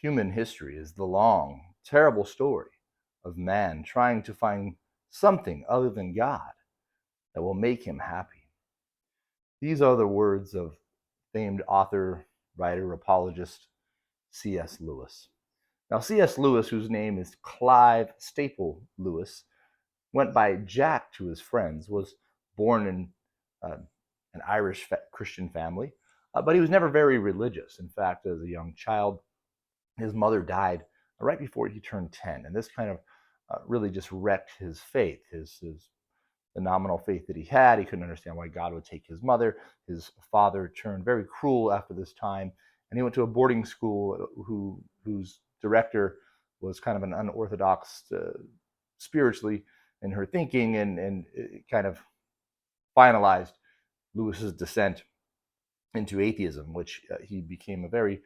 Human history is the long, terrible story of man trying to find something other than God that will make him happy. These are the words of famed author, writer, apologist C.S. Lewis. Now, C.S. Lewis, whose name is Clive Staple Lewis, went by Jack to his friends, was born in uh, an Irish Christian family, but he was never very religious. In fact, as a young child, his mother died right before he turned 10, and this kind of really just wrecked his faith, the nominal faith that he had. He couldn't understand why God would take his mother. His father turned very cruel after this time, and he went to a boarding school whose director was kind of an unorthodox spiritually in her thinking, and it kind of finalized Lewis's descent into atheism, which he became a very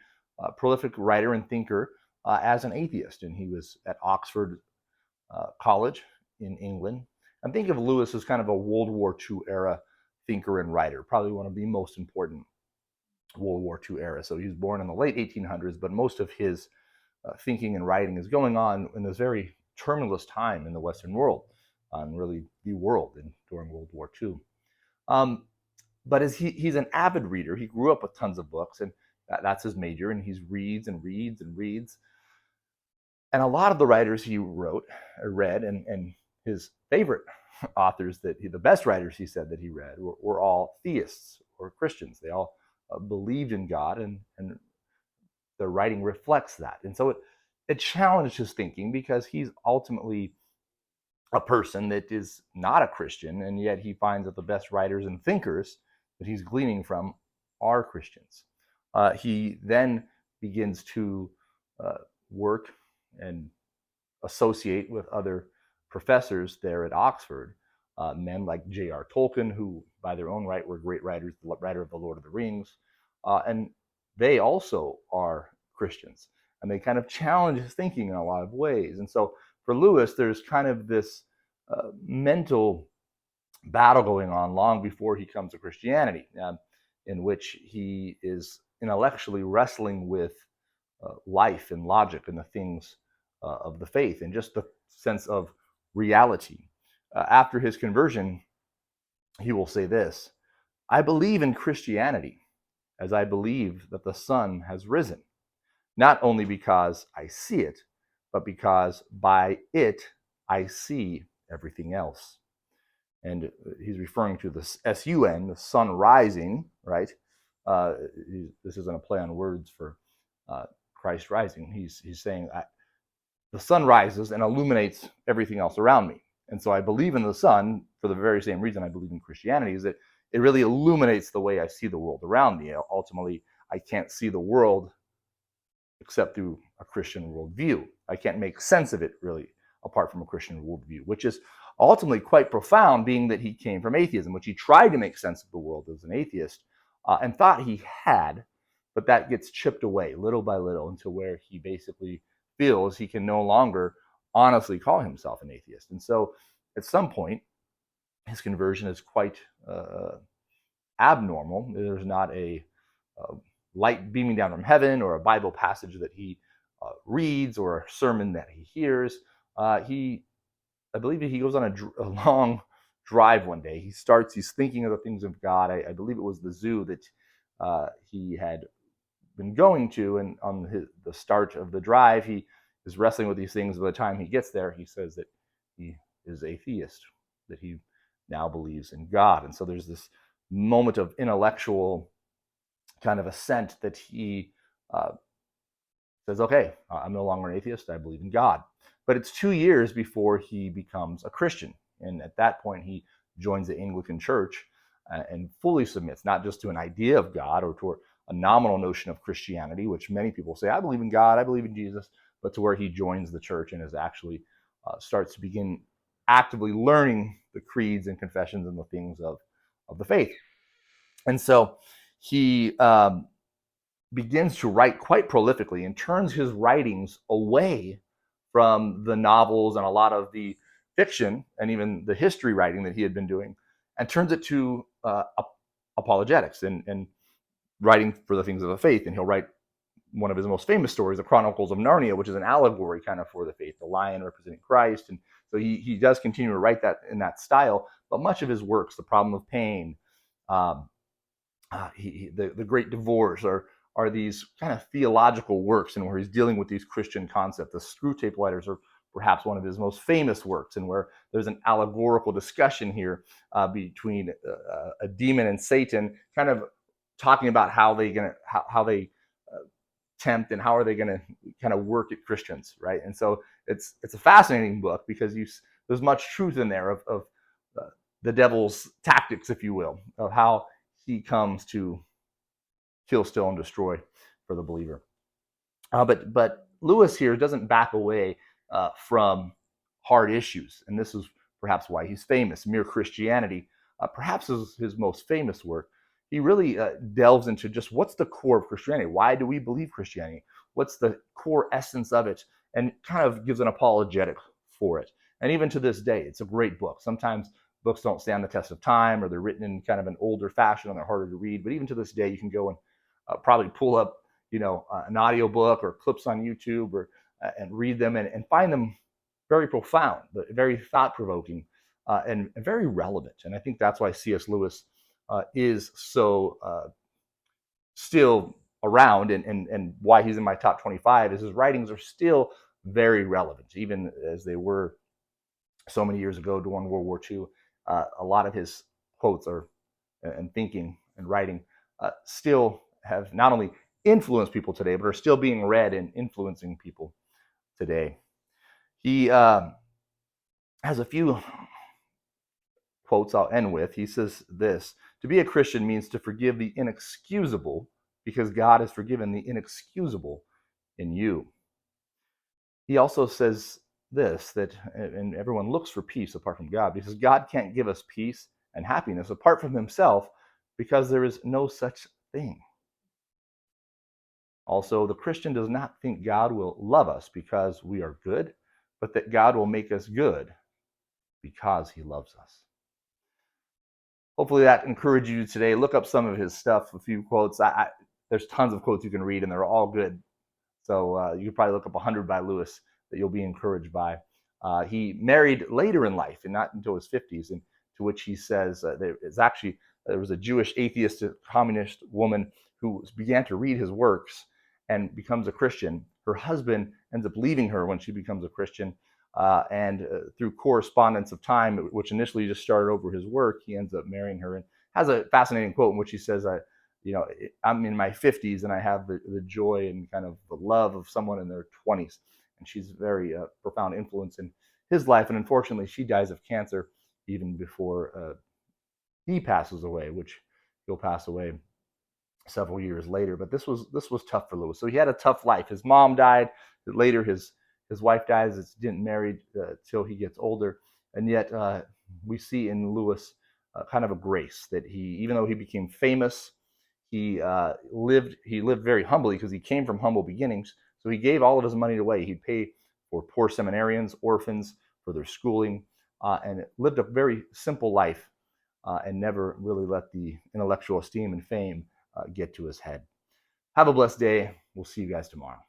prolific writer and thinker as an atheist. And he was at Oxford College in England. And think of Lewis as kind of a World War II era thinker and writer, probably one of the most important World War II era. So he was born in the late 1800s, but most of his thinking and writing is going on in this very tumultuous time in the Western world, and really the world during World War II. But as he's an avid reader, he grew up with tons of books, and that's his major, and he reads and reads and reads. And a lot of the writers he read, and his favorite authors, the best writers he said that he read, were all theists or Christians. They all believed in God, and their writing reflects that. And so it challenged his thinking, because he's ultimately a person that is not a Christian, and yet he finds that the best writers and thinkers that he's gleaning from are Christians. He then begins to work and associate with other professors there at Oxford, men like J.R. Tolkien, who by their own right were great writers, the writer of The Lord of the Rings, and they also are Christians. And they kind of challenge his thinking in a lot of ways. And so for Lewis, there's kind of this mental battle going on long before he comes to Christianity, in which he is intellectually wrestling with life and logic and the things of the faith and just the sense of reality. After his conversion, he will say this: I believe in Christianity as I believe that the sun has risen, not only because I see it, but because by it I see everything else. And he's referring to the sun, the sun rising, right? This isn't a play on words for Christ rising. He's saying the sun rises and illuminates everything else around me. And so I believe in the sun for the very same reason I believe in Christianity, is that it really illuminates the way I see the world around me. Ultimately, I can't see the world except through a Christian worldview. I can't make sense of it really apart from a Christian worldview, which is ultimately quite profound, being that he came from atheism, which he tried to make sense of the world as an atheist and thought he had, but that gets chipped away little by little into where he basically feels he can no longer honestly call himself an atheist. And so at some point, his conversion is quite abnormal. There's not a light beaming down from heaven or a Bible passage that he reads or a sermon that he hears. I believe he goes on a long drive one day. He's thinking of the things of God. I believe it was the zoo that he had been going to, and on the start of the drive, he is wrestling with these things. By the time he gets there, he says that he is atheist, that he now believes in God. And so there's this moment of intellectual kind of ascent that he says, okay, I'm no longer an atheist, I believe in God. But it's 2 years before he becomes a Christian. And at that point, he joins the Anglican Church and fully submits, not just to an idea of God or to a nominal notion of Christianity, which many people say, I believe in God, I believe in Jesus, but to where he joins the church and is actually starts to begin actively learning the creeds and confessions and the things of the faith. And so he begins to write quite prolifically and turns his writings away from the novels and a lot of the fiction and even the history writing that he had been doing, and turns it to apologetics and writing for the things of the faith. And he'll write one of his most famous stories, the Chronicles of Narnia, which is an allegory kind of for the faith, the lion representing Christ. And so he does continue to write that in that style, but much of his works, The Problem of Pain, um, the Great Divorce, are these kind of theological works, and where he's dealing with these Christian concepts. The Screwtape Letters are perhaps one of his most famous works, and where there's an allegorical discussion here between a demon and Satan, kind of talking about how they tempt and how are they going to kind of work at Christians, right? And so it's a fascinating book because there's much truth in there of the devil's tactics, if you will, of how he comes to kill, steal, and destroy for the believer. But Lewis here doesn't back away from hard issues, and this is perhaps why he's famous. Mere Christianity, perhaps is his most famous work. He really delves into just what's the core of Christianity. Why do we believe Christianity? What's the core essence of it? And kind of gives an apologetic for it. And even to this day, it's a great book. Sometimes books don't stand the test of time, or they're written in kind of an older fashion and they're harder to read. But even to this day, you can go and probably pull up, an audio book or clips on YouTube and read them and find them very profound, but very thought-provoking, and very relevant. And I think that's why C.S. Lewis is so still around, and why he's in my top 25 is his writings are still very relevant, even as they were so many years ago during World War II. A lot of his quotes and thinking and writing still have not only influenced people today, but are still being read and influencing people today. He has a few quotes I'll end with. He says this: to be a Christian means to forgive the inexcusable because God has forgiven the inexcusable in you. He also says this, that and everyone looks for peace apart from God, because God can't give us peace and happiness apart from himself, because there is no such thing. Also, the Christian does not think God will love us because we are good, but that God will make us good because he loves us. Hopefully that encouraged you today. Look up some of his stuff, a few quotes. There's tons of quotes you can read, and they're all good. So you can probably look up 100 by Lewis that you'll be encouraged by. He married later in life, and not until his 50s, and to which he says there was a Jewish atheist, communist woman who began to read his works and becomes a Christian. Her husband ends up leaving her when she becomes a Christian, and through correspondence of time, which initially just started over his work, he ends up marrying her, and has a fascinating quote in which he says, I'm in my 50s and I have the joy and kind of the love of someone in their 20s. And she's a very profound influence in his life. And unfortunately, she dies of cancer even before he passes away, which he'll pass away several years later. But this was tough for Lewis. So he had a tough life. His mom died. Later, his wife dies. He didn't marry till he gets older. And yet we see in Lewis kind of a grace that even though he became famous, he lived very humbly, because he came from humble beginnings. So he gave all of his money away. He'd pay for poor seminarians, orphans, for their schooling, and lived a very simple life, and never really let the intellectual esteem and fame get to his head. Have a blessed day. We'll see you guys tomorrow.